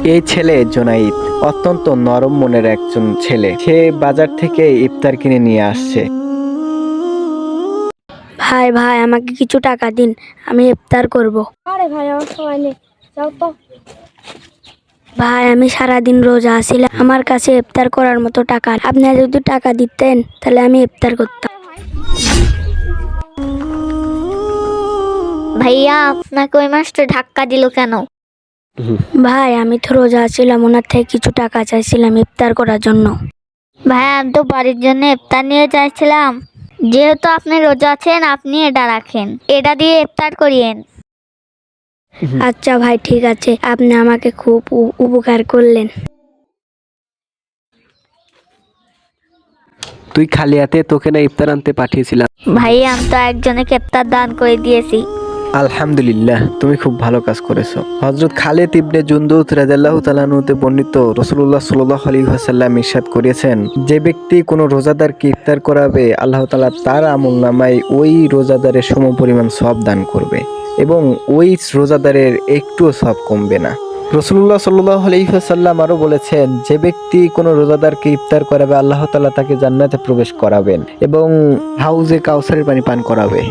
এই ছেলে জুনাইদ অত্যন্ত নরম মনের একজন ছেলে। সে বাজার থেকে ইফতার কিনে নিয়ে আসছে। ভাই ভাই আমাকে কিছু টাকা দিন, আমি ইফতার করব। আরে ভাই আমার সময় নেই, যাও তো। ভাই আমি সারাদিন রোজা আছিলাম, আমার কাছে ইফতার করার মতো টাকা নেই। আপনি যদি টাকা দিতেন তাহলে আমি ইফতার করতাম। ভাইয়া আপনাকে ওই মাস্টার ধাক্কা দিল কেন? ভাই আমি তো রোজা আছিলাম, ওনার থেকে কিছু টাকা চাইছিলাম ইফতার করার জন্য। ভাইয়া আমি তো বাড়ির জন্য ইফতার নিয়ে চাইছিলাম। যেহেতু আপনি রোজা আছেন, আপনি এটা রাখেন, এটা দিয়ে ইফতার করিয়েন। আচ্ছা ভাই ঠিক আছে, আপনি আমাকে খুব উপকার করলেন। তুই খালি হাতে, তোকে না ইফতার আনতে পাঠিয়েছিলাম। ভাইয়া আমি তো একজনকে ইফতার দান করে দিয়েছি। আলহামদুলিল্লাহ, তুমি খুব ভালো কাজ করেছো। হযরত খালিদ ইবনে জুনদুদ রাদিয়াল্লাহু তাআলা আনহু-তে বর্ণিত রাসূলুল্লাহ সাল্লাল্লাহু আলাইহি ওয়াসাল্লাম ইরশাদ করেছেন, যে ব্যক্তি কোনো রোজাদারকে ইফতার করাবে, আল্লাহ তাআলা তার আমলনামায় ওই রোজাদারের সমপরিমাণ সওয়াব দান করবে এবং ওই রোজাদারের একটুও সওয়াব কমবে না। রাসূলুল্লাহ সাল্লাল্লাহু আলাইহি ওয়াসাল্লাম আরো বলেছেন, যে ব্যক্তি কোনো রোজাদারকে ইফতার করাবে, আল্লাহ তাআলা তাকে জান্নাতে প্রবেশ করাবেন এবং হাউজে কাউসারের পানি পান করাবে।